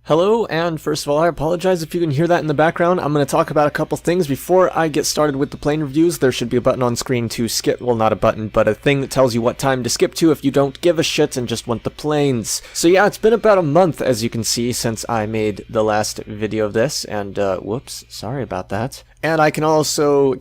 Hello, and first of all, I apologize if you can hear that in the background. I'm going to talk about a couple things. Before I get started with the plane reviews, there should be a button on screen to skip, well, not a button, but a thing that tells you what time to skip to if you don't give a shit and just want the planes. So yeah, it's been about a month, as you can see, since I made the last video of this, and whoops, sorry about that. And I can also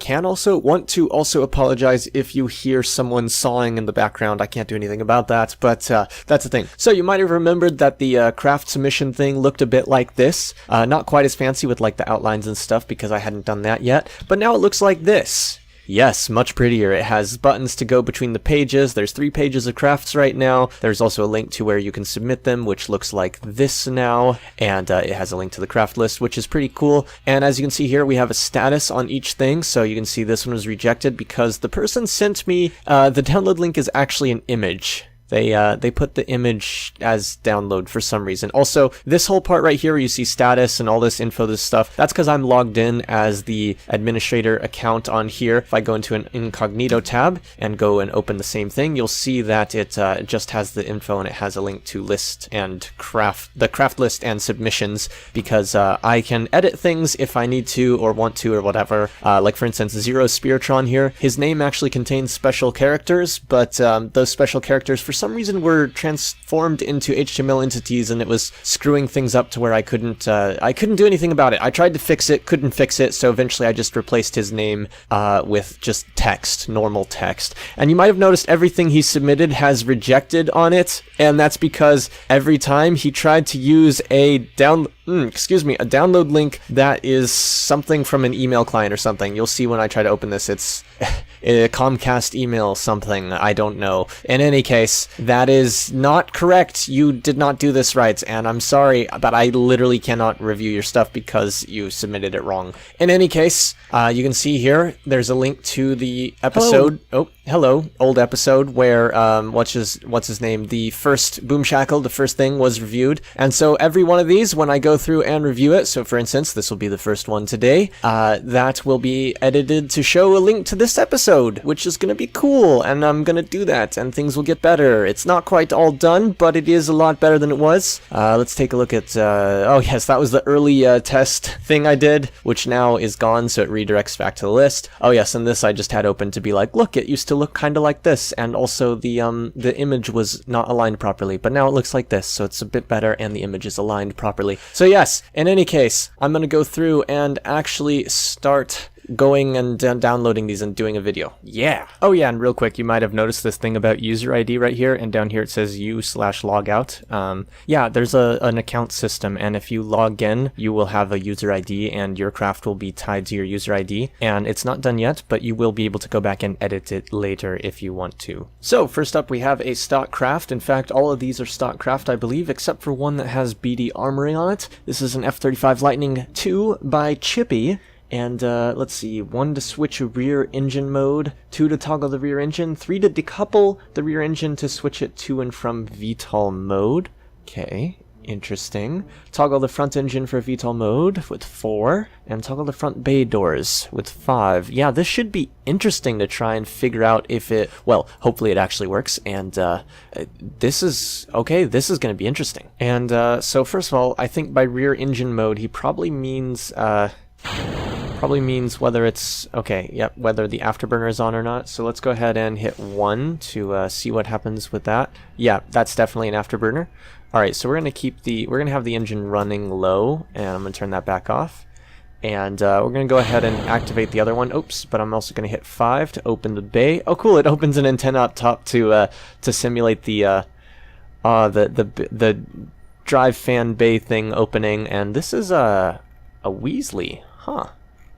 want to apologize if you hear someone sawing in the background. I can't do anything about that, but that's the thing. So you might have remembered that the craft submission thing looked a bit like this. Not quite as fancy with like the outlines and stuff because I hadn't done that yet, but now it looks like this. Yes, much prettier. It has buttons to go between the pages. There's 3 pages of crafts right now. There's also a link to where you can submit them, which looks like this now. And it has a link to the craft list, which is pretty cool. And as you can see here, we have a status on each thing. So you can see this one was rejected because the person sent me, the download link is actually an image. They put the image as download for some reason. Also, this whole part right here where you see status and all this info, this stuff, that's because I'm logged in as the administrator account on here. If I go into an incognito tab and go and open the same thing, you'll see that it just has the info and it has a link to list and the craft list and submissions because I can edit things if I need to or want to or whatever. Like for instance, Zero Spiritron here, his name actually contains special characters, but those special characters for some reason were transformed into HTML entities and it was screwing things up to where I couldn't do anything about it. I tried to fix it, couldn't fix it, so eventually I just replaced his name with just text, normal text. And you might have noticed everything he submitted has rejected on it, and that's because every time he tried to use a download link that is something from an email client or something. You'll see when I try to open this, it's a Comcast email something, I don't know. In any case, that is not correct. You did not do this right, and I'm sorry, but I literally cannot review your stuff because you submitted it wrong. In any case, you can see here, there's a link to the episode. Hello, old episode where, what's his name? The first Boom Shackle, the first thing was reviewed. And so every one of these, when I go through and review it, so for instance, this will be the first one today, that will be edited to show a link to this episode, which is going to be cool, and I'm going to do that, and things will get better. It's not quite all done, but it is a lot better than it was. Let's take a look at, oh yes, that was the early test thing I did, which now is gone, so it redirects back to the list. Oh yes, and this I just had open to be like, look, it used to look kind of like this, and also the image was not aligned properly, but now it looks like this, so it's a bit better, and the image is aligned properly. So yes, in any case, I'm going to go through and actually start going and downloading these and doing a video. Yeah. Oh yeah, and real quick, you might have noticed this thing about user ID right here, and down here it says u/logout. Yeah, there's an account system, and if you log in, you will have a user ID, and your craft will be tied to your user ID, and it's not done yet, but you will be able to go back and edit it later if you want to. So first up, we have a stock craft. In fact, all of these are stock craft, I believe, except for one that has BD armory on it. This is an F-35 Lightning II by Chippy. And let's see, 1 to switch a rear engine mode, 2 to toggle the rear engine, 3 to decouple the rear engine to switch it to and from VTOL mode. Okay, interesting. Toggle the front engine for VTOL mode with 4, and toggle the front bay doors with 5. Yeah, this should be interesting to try and figure out if it, well, hopefully it actually works, and this is going to be interesting. And so first of all, I think by rear engine mode, he probably means whether it's, okay, yep, whether the afterburner is on or not. So let's go ahead and hit 1 to see what happens with that. Yeah, that's definitely an afterburner. Alright, so we're going to have the engine running low, and I'm going to turn that back off. And we're going to go ahead and activate the other one. Oops, but I'm also going to hit 5 to open the bay. Oh cool, it opens an antenna up top to simulate the drive fan bay thing opening, and this is a Weasley. Huh.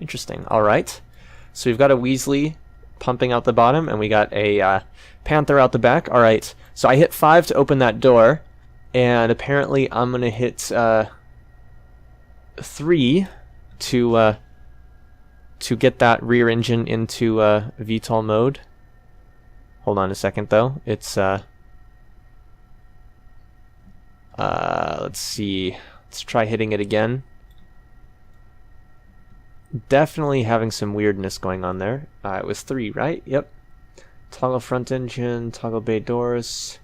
Interesting. Alright. So we've got a Weasley pumping out the bottom, and we got a Panther out the back. Alright. So I hit 5 to open that door, and apparently I'm going to hit 3 to get that rear engine into VTOL mode. Hold on a second, though. It's, let's see. Let's try hitting it again. Definitely having some weirdness going on there. It was 3, right? Yep. Toggle front engine, toggle bay doors,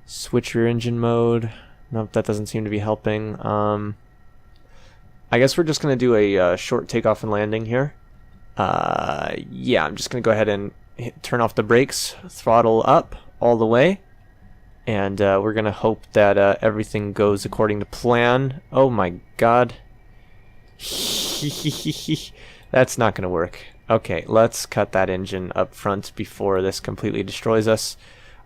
switch rear engine mode. Nope, that doesn't seem to be helping. I guess we're just going to do a short takeoff and landing here. Yeah, I'm just going to go ahead and turn off the brakes, throttle up all the way, and we're going to hope that everything goes according to plan. Oh my god. That's not going to work. Okay, let's cut that engine up front before this completely destroys us.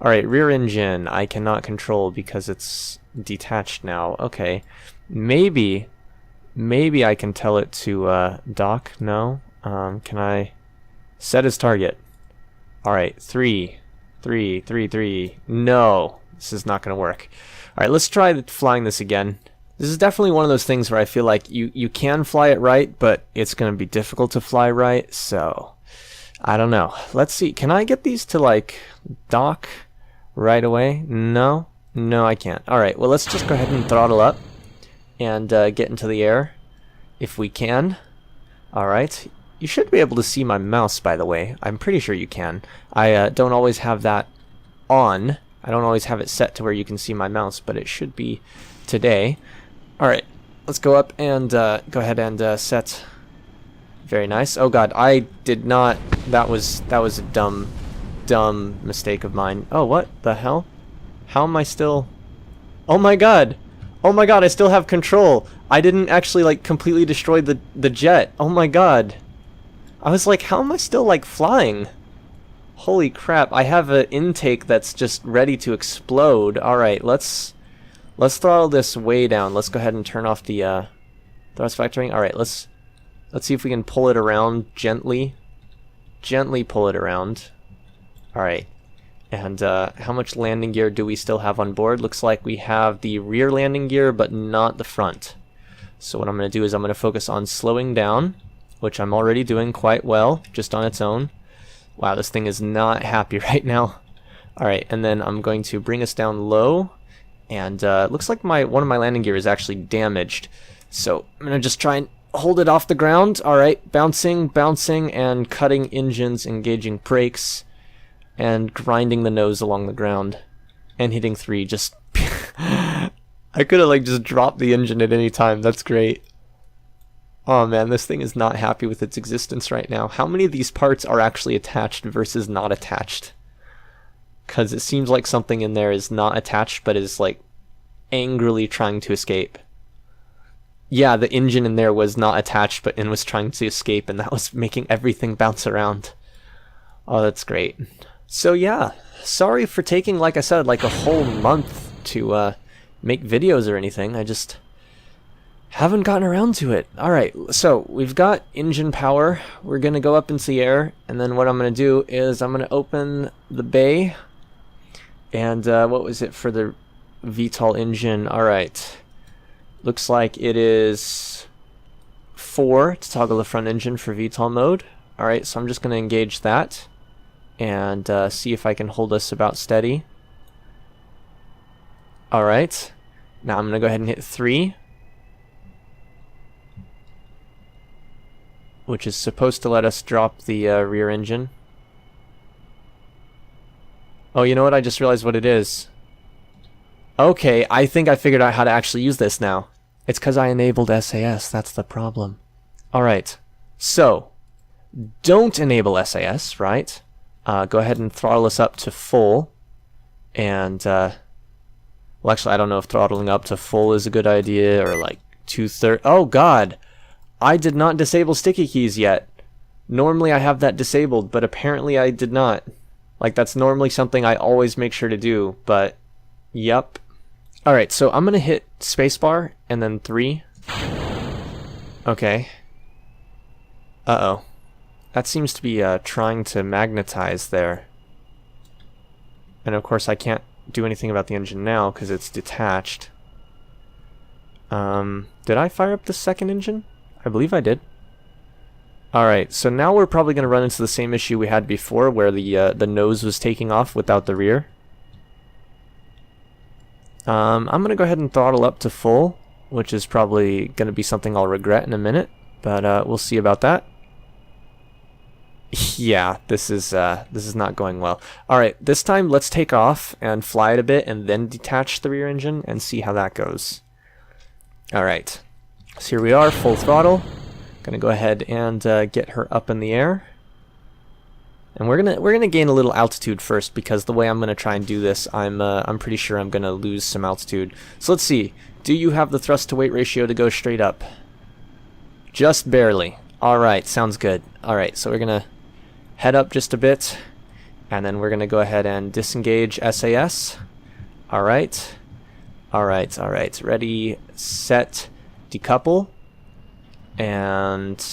Alright, rear engine I cannot control because it's detached now. Okay, maybe I can tell it to dock. No? Can I set as target? Alright, 3. No, this is not going to work. Alright, let's try flying this again. This is definitely one of those things where I feel like you can fly it right, but it's going to be difficult to fly right, so I don't know. Let's see. Can I get these to, like, dock right away? No, I can't. Alright, well, let's just go ahead and throttle up and get into the air if we can. Alright. You should be able to see my mouse, by the way. I'm pretty sure you can. I don't always have that on. I don't always have it set to where you can see my mouse, but it should be today. Alright, let's go up and go ahead and set. Very nice. Oh god, I did not... That was a dumb mistake of mine. Oh, what the hell? How am I still... Oh my god! Oh my god, I still have control! I didn't actually, like, completely destroy the jet. Oh my god. I was like, how am I still, like, flying? Holy crap, I have an intake that's just ready to explode. Alright, let's throttle this way down. Let's go ahead and turn off the thrust vectoring. Alright, let's see if we can pull it around gently. Gently pull it around. Alright. And how much landing gear do we still have on board? Looks like we have the rear landing gear, but not the front. So what I'm going to do is I'm going to focus on slowing down, which I'm already doing quite well, just on its own. Wow, this thing is not happy right now. Alright, and then I'm going to bring us down low. And it looks like one of my landing gear is actually damaged. So I'm going to just try and hold it off the ground. Alright, bouncing, and cutting engines, engaging brakes, and grinding the nose along the ground. And hitting 3, just... I could have, like, just dropped the engine at any time. That's great. Oh man, this thing is not happy with its existence right now. How many of these parts are actually attached versus not attached? Because it seems like something in there is not attached, but is, like, angrily trying to escape. Yeah, the engine in there was not attached, but was trying to escape, and that was making everything bounce around. Oh, that's great. So yeah, sorry for taking, like I said, like a whole month to make videos or anything. I just haven't gotten around to it. Alright, so we've got engine power. We're going to go up into the air, and then what I'm going to do is I'm going to open the bay. And what was it for the VTOL engine? Alright. Looks like it is 4 to toggle the front engine for VTOL mode. Alright, so I'm just going to engage that. And see if I can hold us about steady. Alright. Now I'm going to go ahead and hit 3. Which is supposed to let us drop the rear engine. Oh, you know what? I just realized what it is. Okay, I think I figured out how to actually use this now. It's because I enabled SAS, that's the problem. Alright, so, don't enable SAS, right? Go ahead and throttle us up to full. And, well actually I don't know if throttling up to full is a good idea, or like 2/3. Oh god! I did not disable sticky keys yet. Normally I have that disabled, but apparently I did not. Like, that's normally something I always make sure to do, but yep. Alright, so I'm gonna hit spacebar and then 3. Okay. Uh-oh. That seems to be trying to magnetize there. And of course I can't do anything about the engine now because it's detached. Did I fire up the second engine? I believe I did. Alright, so now we're probably going to run into the same issue we had before where the nose was taking off without the rear. I'm going to go ahead and throttle up to full, which is probably going to be something I'll regret in a minute, but we'll see about that. Yeah, this is not going well. All right, this time let's take off and fly it a bit and then detach the rear engine and see how that goes. All right, so here we are, full throttle. Gonna go ahead and get her up in the air. And we're gonna gain a little altitude first, because the way I'm gonna try and do this, I'm pretty sure I'm gonna lose some altitude. So let's see. Do you have the thrust to weight ratio to go straight up? Just barely. All right, sounds good. All right, so we're gonna head up just a bit, and then we're gonna go ahead and disengage SAS. All right, all right, all right. Ready, set, decouple, and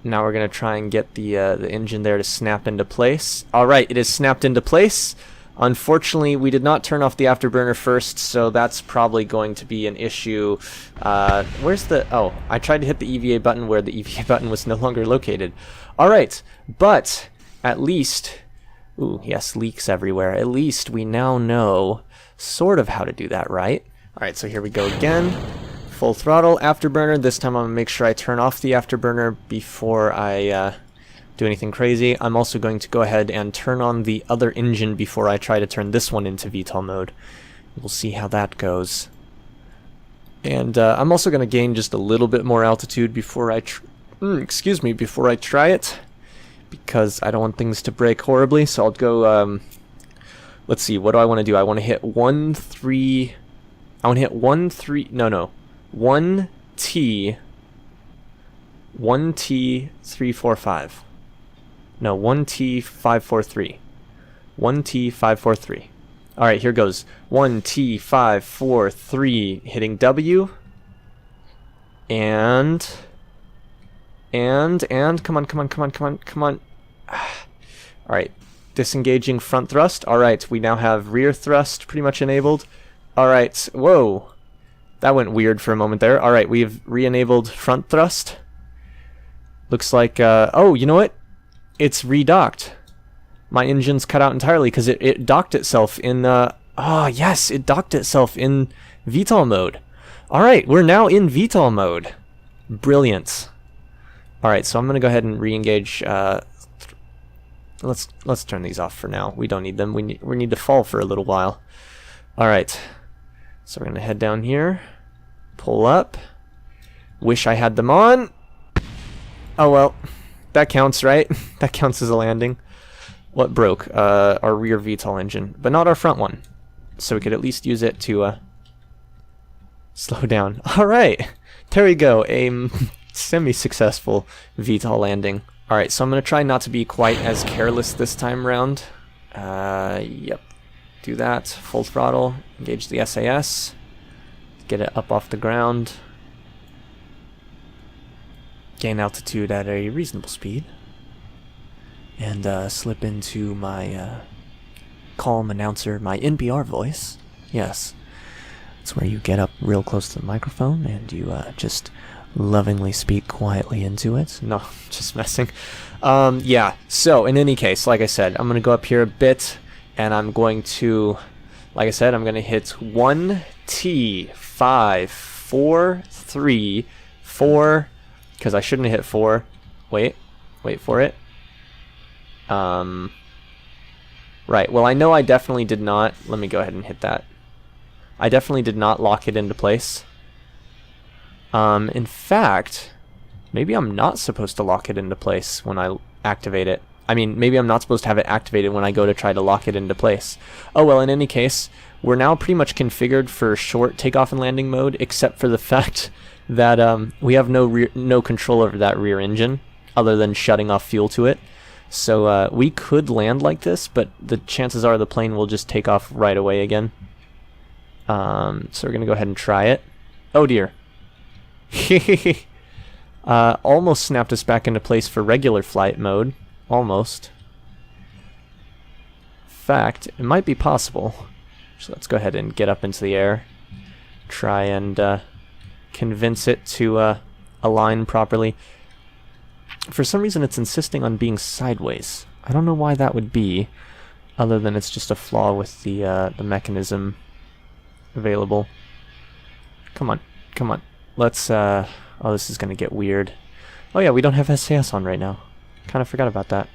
now we're gonna try and get the engine there to snap into place. All right, it is snapped into place. Unfortunately, we did not turn off the afterburner first, so that's probably going to be an issue. Where's the... Oh, I tried to hit the EVA button where the EVA button was no longer located. All right, but at least... Ooh, yes, leaks everywhere. At least we now know sort of how to do that, right? All right, so here we go again. Full throttle, afterburner. This time I'm going to make sure I turn off the afterburner before I... do anything crazy. I'm also going to go ahead and turn on the other engine before I try to turn this one into VTOL mode. We'll see how that goes. And I'm also going to gain just a little bit more altitude before I before I try it, because I don't want things to break horribly. So I'll go let's see, what do I want to do? I want to hit 1T 345. No, 1T543. 1T543. Alright, here goes. 1T543, hitting W. And come on. Alright, disengaging front thrust. Alright, we now have rear thrust pretty much enabled. Alright, whoa. That went weird for a moment there. Alright, we've re-enabled front thrust. Looks like, oh, you know what? It's redocked. My engine's cut out entirely because it docked itself in, yes, it docked itself in VTOL mode. Alright, we're now in VTOL mode. Brilliant. Alright, so I'm going to go ahead and re-engage, let's turn these off for now. We don't need them. We need to fall for a little while. Alright, so we're going to head down here, pull up. Wish I had them on. Oh well. That counts, right? That counts as a landing. What broke? Our rear VTOL engine, but not our front one. So we could at least use it to slow down. Alright, there we go. A semi-successful VTOL landing. Alright, so I'm going to try not to be quite as careless this time around. Yep. Do that. Full throttle. Engage the SAS. Get it up off the ground. Gain altitude at a reasonable speed, and slip into my calm announcer, my NPR voice. Yes, it's where you get up real close to the microphone and you just lovingly speak quietly into it. No, just messing. Yeah, so in any case, like I said, I'm going to go up here a bit, and I'm going to, like I said, I'm going to hit 1T543 4, because I shouldn't have hit 4. Wait for it. Right, well, I know I definitely did not. Let me go ahead and hit that. I definitely did not lock it into place. In fact, maybe I'm not supposed to lock it into place when I activate it. I mean, maybe I'm not supposed to have it activated when I go to try to lock it into place. Oh well, in any case, we're now pretty much configured for short takeoff and landing mode, except for the fact that we have no control over that rear engine, other than shutting off fuel to it. So we could land like this, but the chances are the plane will just take off right away again. So we're going to go ahead and try it. Oh dear. Almost snapped us back into place for regular flight mode. Almost. In fact, it might be possible. So let's go ahead and get up into the air. Try and convince it to align properly. For some reason it's insisting on being sideways. I don't know why that would be, other than it's just a flaw with the mechanism available. Come on, come on. Let's, oh, this is gonna get weird. Oh yeah, we don't have SAS on right now. Kind of forgot about that.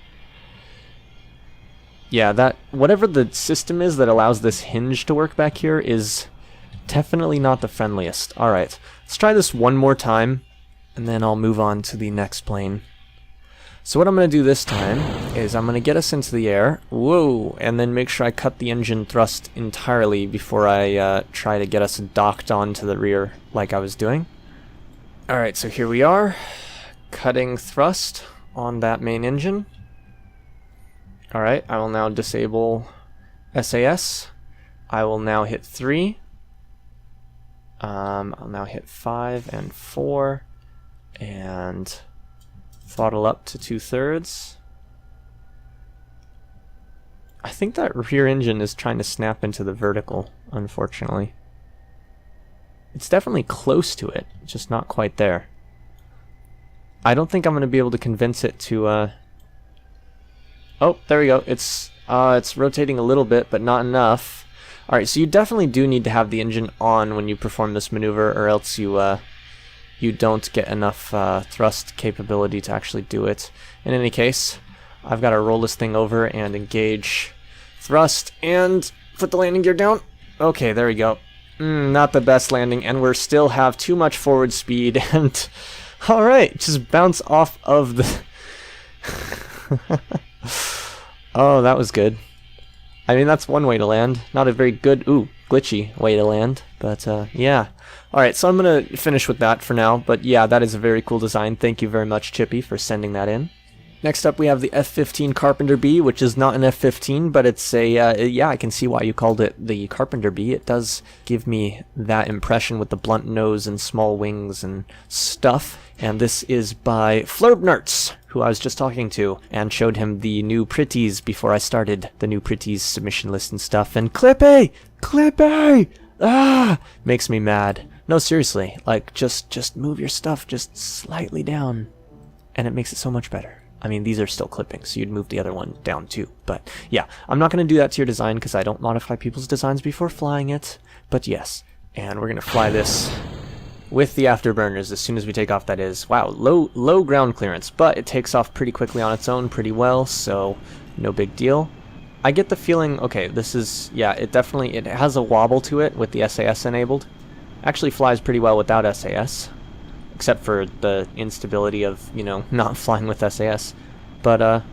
Yeah, that whatever the system is that allows this hinge to work back here is definitely not the friendliest. Alright, let's try this one more time, and then I'll move on to the next plane. So what I'm going to do this time is I'm going to get us into the air, whoa, and then make sure I cut the engine thrust entirely before I try to get us docked onto the rear like I was doing. Alright, so here we are, cutting thrust on that main engine. Alright, I will now disable SAS. I will now hit 3. I'll now hit 5 and 4, and throttle up to 2/3. I think that rear engine is trying to snap into the vertical, unfortunately. It's definitely close to it, just not quite there. I don't think I'm going to be able to convince it to, Oh, there we go. It's rotating a little bit, but not enough. Alright, so you definitely do need to have the engine on when you perform this maneuver, or else you don't get enough thrust capability to actually do it. In any case, I've got to roll this thing over and engage thrust and put the landing gear down. Okay, there we go. Not the best landing, and we still have too much forward speed, and alright, just bounce off of the... Oh, that was good. I mean, that's one way to land. Not a very good, glitchy way to land, but yeah. Alright, so I'm going to finish with that for now, but yeah, that is a very cool design. Thank you very much, Chippy, for sending that in. Next up, we have the F-15 Carpenter Bee, which is not an F-15, but it's a, yeah, I can see why you called it the Carpenter Bee. It does give me that impression with the blunt nose and small wings and stuff. And this is by Flurbnerts, who I was just talking to, and showed him the new pretties before I started the new pretties submission list and stuff. And Clippy! Clippy! Ah! Makes me mad. No, seriously, like, just move your stuff just slightly down, and it makes it so much better. I mean, these are still clippings, so you'd move the other one down too. But yeah, I'm not going to do that to your design because I don't modify people's designs before flying it. But yes, and we're going to fly this with the afterburners as soon as we take off, that is. Wow, low ground clearance, but it takes off pretty quickly on its own pretty well, so no big deal. I get the feeling, okay, this is, yeah, it has a wobble to it with the SAS enabled. Actually flies pretty well without SAS. Except for the instability of, you know, not flying with SAS. But,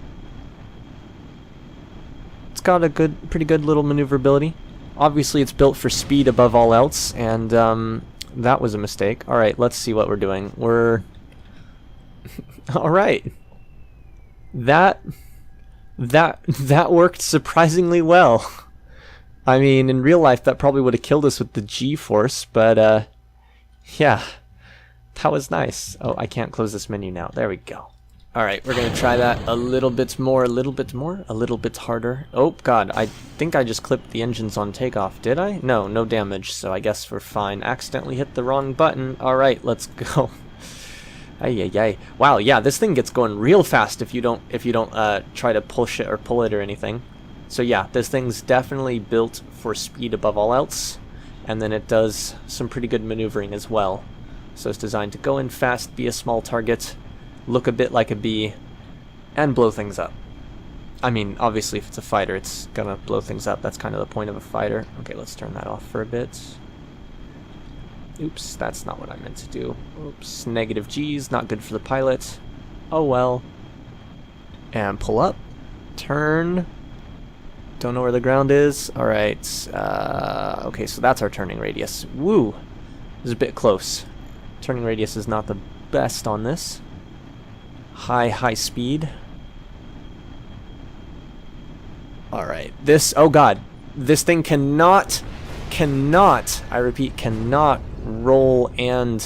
it's got a pretty good little maneuverability. Obviously, it's built for speed above all else, and, that was a mistake. Alright, let's see what we're doing. Alright. That worked surprisingly well. I mean, in real life, that probably would have killed us with the G-force, but, yeah. That was nice. Oh, I can't close this menu now. There we go. Alright, we're going to try that a little bit harder. Oh, God, I think I just clipped the engines on takeoff, did I? No, no damage, so I guess we're fine. Accidentally hit the wrong button. Alright, let's go. Ay. Wow, yeah, this thing gets going real fast if you don't try to push it or pull it or anything. So yeah, this thing's definitely built for speed above all else, and then it does some pretty good maneuvering as well. So it's designed to go in fast, be a small target, look a bit like a bee, and blow things up. I mean, obviously if it's a fighter, it's gonna blow things up. That's kind of the point of a fighter. Okay, let's turn that off for a bit. Oops, that's not what I meant to do. Oops, negative G's, not good for the pilot. Oh well. And pull up. Turn. Don't know where the ground is. Alright, okay, so that's our turning radius. Woo! This is a bit close. Turning radius is not the best on this. High speed. Alright, oh god, this thing cannot, I repeat, cannot roll and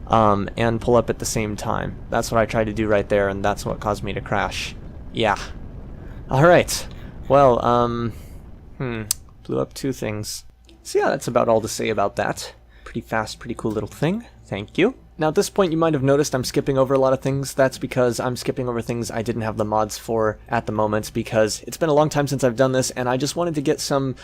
pull up at the same time. That's what I tried to do right there, and that's what caused me to crash. Yeah. Alright, well, blew up two things. So yeah, that's about all to say about that. Pretty fast, pretty cool little thing. Thank you. Now at this point you might have noticed I'm skipping over a lot of things. That's because I'm skipping over things I didn't have the mods for at the moment, because it's been a long time since I've done this and I just wanted to get some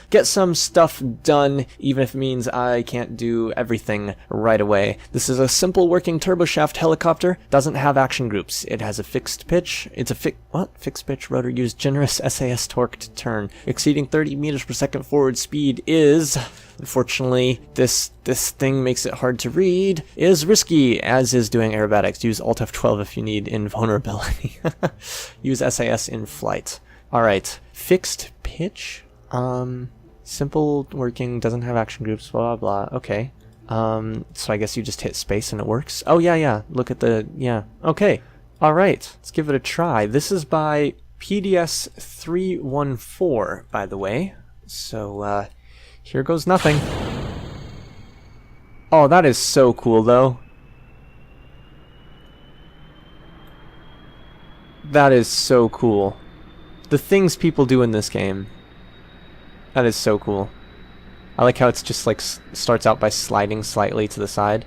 stuff done, even if it means I can't do everything right away. This is a simple working turboshaft helicopter, doesn't have action groups. It has a fixed pitch. It's a fixed pitch rotor, used generous SAS torque to turn. Exceeding 30 meters per second forward speed is, unfortunately, this thing makes it hard to read, is risky, as is doing aerobatics. Use Alt F12 if you need invulnerability. Use SAS in flight. Alright, fixed pitch, simple working, doesn't have action groups, blah blah blah, okay. So I guess you just hit space and it works. Oh yeah, look at the, yeah, okay. Alright, let's give it a try. This is by PDS314, by the way. So, here goes nothing. Oh, that is so cool, though. That is so cool. The things people do in this game. That is so cool. I like how it's just like starts out by sliding slightly to the side.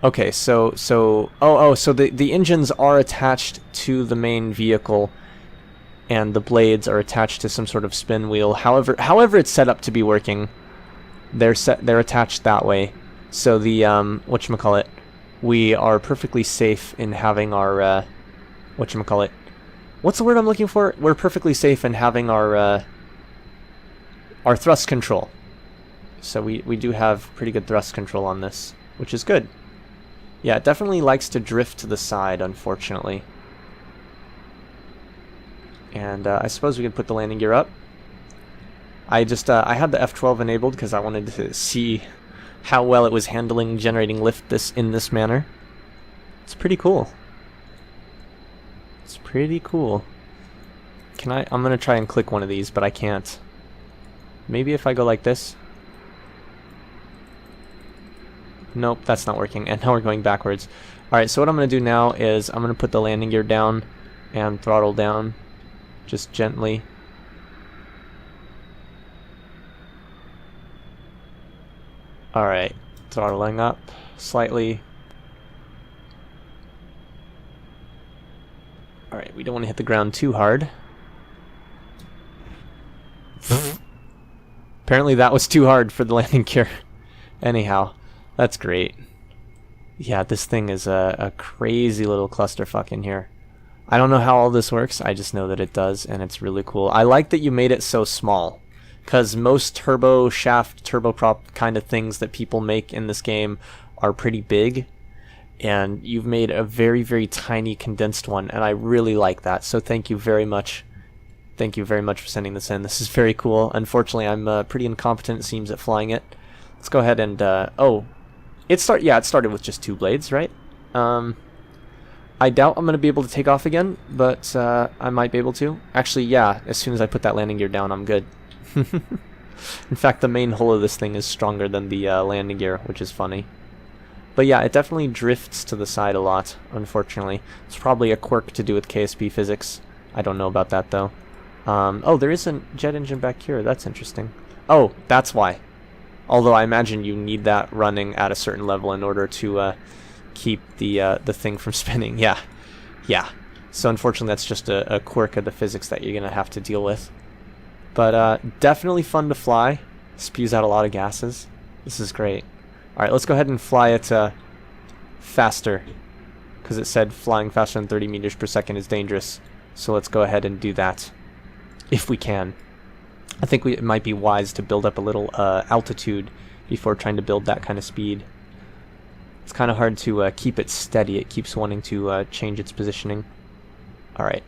Okay, so the engines are attached to the main vehicle, and the blades are attached to some sort of spin wheel. However it's set up to be working, they're attached that way. So the whatchamacallit, we are perfectly safe in having our whatchamacallit. What's the word I'm looking for? We're perfectly safe in having our thrust control. So we do have pretty good thrust control on this, which is good. Yeah, it definitely likes to drift to the side, unfortunately. And I suppose we could put the landing gear up. I had the F12 enabled because I wanted to see how well it was handling generating lift in this manner. It's pretty cool. It's pretty cool. I'm gonna try and click one of these, but I can't. Maybe if I go like this. Nope, that's not working, and now we're going backwards. Alright, so what I'm gonna do now is I'm gonna put the landing gear down and throttle down. Just gently. Alright, throttling up slightly. Alright, we don't want to hit the ground too hard. Apparently that was too hard for the landing gear. Anyhow, that's great. Yeah, this thing is a crazy little clusterfuck in here. I don't know how all this works, I just know that it does, and it's really cool. I like that you made it so small, because most turbo shaft, turboprop kind of things that people make in this game are pretty big, and you've made a very, very tiny condensed one, and I really like that, so thank you very much. Thank you very much for sending this in. This is very cool. Unfortunately, I'm pretty incompetent, it seems, at flying it. Let's go ahead and, oh, it started with just 2 blades, right? I doubt I'm going to be able to take off again, but I might be able to. Actually, yeah, as soon as I put that landing gear down, I'm good. In fact, the main hull of this thing is stronger than the landing gear, which is funny. But yeah, it definitely drifts to the side a lot, unfortunately. It's probably a quirk to do with KSP physics. I don't know about that, though. Oh, there is a jet engine back here. That's interesting. Oh, that's why. Although I imagine you need that running at a certain level in order to keep the thing from spinning. Yeah. So unfortunately that's just a quirk of the physics that you're gonna have to deal with. But definitely fun to fly. Spews out a lot of gases. This is great. Alright, let's go ahead and fly it faster, because it said flying faster than 30 meters per second is dangerous. So let's go ahead and do that, if we can. I think it might be wise to build up a little altitude before trying to build that kind of speed. It's kind of hard to keep it steady. It keeps wanting to change its positioning. Alright,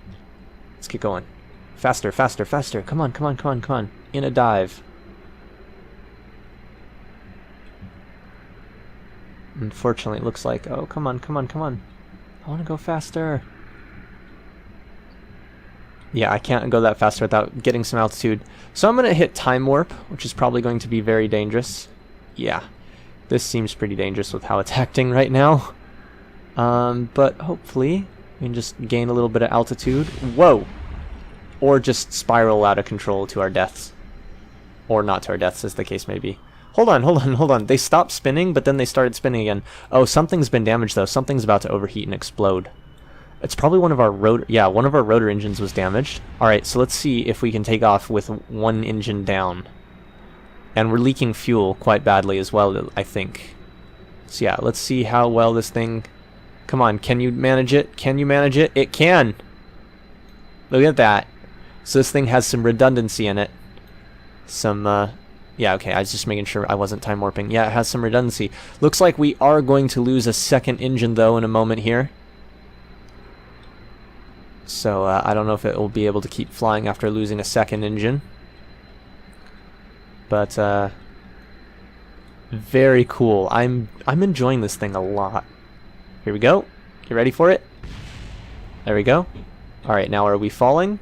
let's get going. Faster, faster, faster. Come on, come on, come on, come on. In a dive. Unfortunately, it looks like... Oh, come on, come on, come on. I want to go faster. Yeah, I can't go that faster without getting some altitude. So I'm going to hit time warp, which is probably going to be very dangerous. Yeah, this seems pretty dangerous with how it's acting right now. But hopefully we can just gain a little bit of altitude. Whoa! Or just spiral out of control to our deaths. Or not to our deaths, as the case may be. Hold on, hold on, hold on. They stopped spinning, but then they started spinning again. Oh, something's been damaged, though. Something's about to overheat and explode. It's probably one of our rotor... Yeah, one of our rotor engines was damaged. Alright, so let's see if we can take off with one engine down. And we're leaking fuel quite badly as well, I think. So yeah, let's see how well this thing... Come on, can you manage it? Can you manage it? It can! Look at that. So this thing has some redundancy in it. Some, yeah, okay, I was just making sure I wasn't time warping. Yeah, it has some redundancy. Looks like we are going to lose a second engine, though, in a moment here. So, I don't know if it will be able to keep flying after losing a second engine. But, very cool. I'm enjoying this thing a lot. Here we go. You ready for it? There we go. Alright, now are we falling?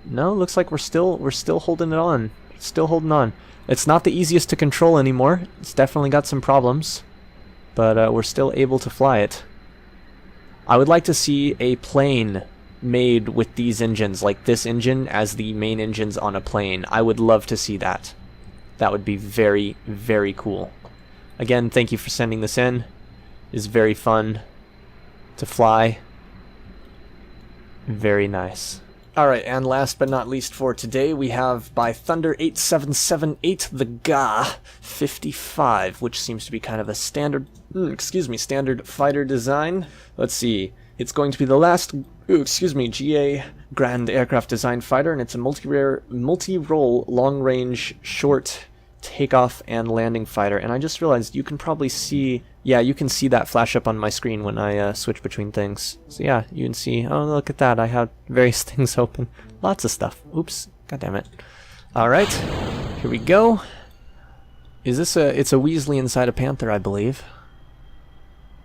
No, looks like we're still holding it on. Still holding on. It's not the easiest to control anymore. It's definitely got some problems. But we're still able to fly it. I would like to see a plane made with these engines, like this engine as the main engines on a plane. I would love to see that. That would be very, very cool. Again, thank you for sending this in. It's very fun to fly. Very nice. Alright, and last but not least for today, we have by Thunder 8778 the Ep.55, which seems to be kind of a standard, standard fighter design. Let's see, it's going to be the last, GA Grand Aircraft Design Fighter, and it's a multi-role, long-range, short takeoff and landing fighter. And I just realized you can probably see, yeah, you can see that flash up on my screen when I switch between things. So yeah, you can see, oh, look at that, I have various things open. Lots of stuff. Oops, god damn it. Alright, here we go. Is this it's a Weasley inside a Panther, I believe.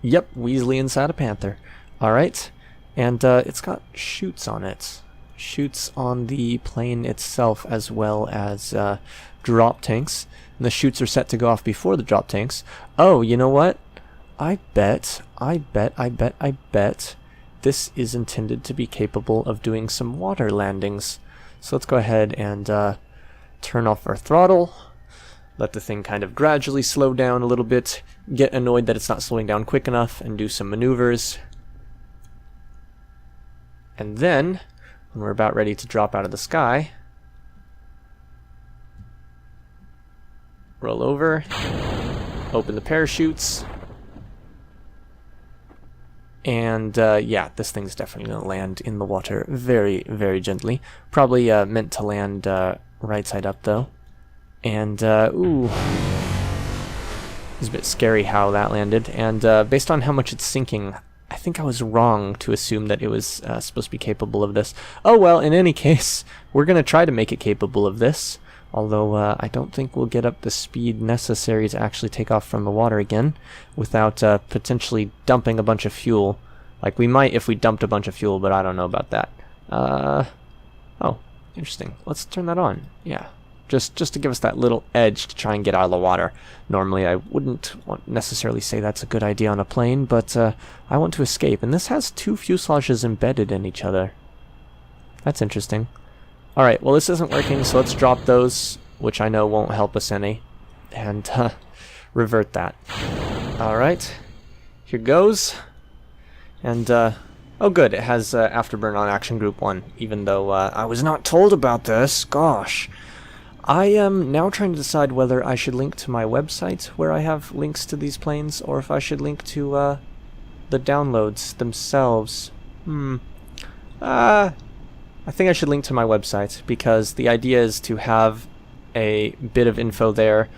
Yep, Weasley inside a Panther. Alright, and it's got chutes on it. Chutes on the plane itself, as well as drop tanks. And the chutes are set to go off before the drop tanks. Oh, you know what? I bet this is intended to be capable of doing some water landings. So let's go ahead and turn off our throttle. Let the thing kind of gradually slow down a little bit. Get annoyed that it's not slowing down quick enough and do some maneuvers. And then, when we're about ready to drop out of the sky, roll over, open the parachutes, and yeah, this thing's definitely going to land in the water very, very gently. Probably meant to land right side up, though. And, ooh, it's a bit scary how that landed. And based on how much it's sinking, I think I was wrong to assume that it was supposed to be capable of this. Oh well, in any case, we're going to try to make it capable of this. Although I don't think we'll get up the speed necessary to actually take off from the water again without potentially dumping a bunch of fuel. Like we might if we dumped a bunch of fuel, but I don't know about that. Oh, interesting. Let's turn that on. Yeah, just to give us that little edge to try and get out of the water. Normally I wouldn't necessarily say that's a good idea on a plane, but I want to escape. And this has two fuselages embedded in each other. That's interesting. Alright, well this isn't working, so let's drop those, which I know won't help us any, and revert that. Alright, here goes. And, oh good, it has Afterburn on Action Group 1, even though I was not told about this. Gosh. I am now trying to decide whether I should link to my website, where I have links to these planes, or if I should link to the downloads themselves. I think I should link to my website, because the idea is to have a bit of info there,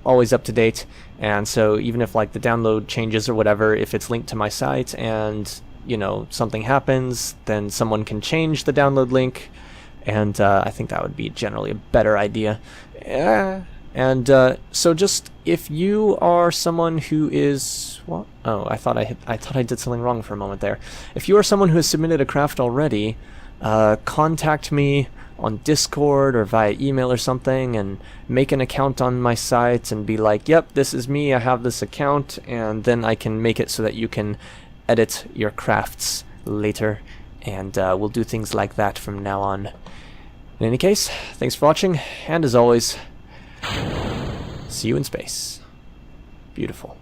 always up to date, and so even if like the download changes or whatever, if it's linked to my site and, you know, something happens, then someone can change the download link, and I think that would be generally a better idea. And so just, if you are someone who is, what? Oh, I thought I did something wrong for a moment there. If you are someone who has submitted a craft already, contact me on Discord or via email or something, and make an account on my site and be like, yep, this is me, I have this account, and then I can make it so that you can edit your crafts later, and we'll do things like that from now on. In any case, thanks for watching, and as always, See you in space. Beautiful.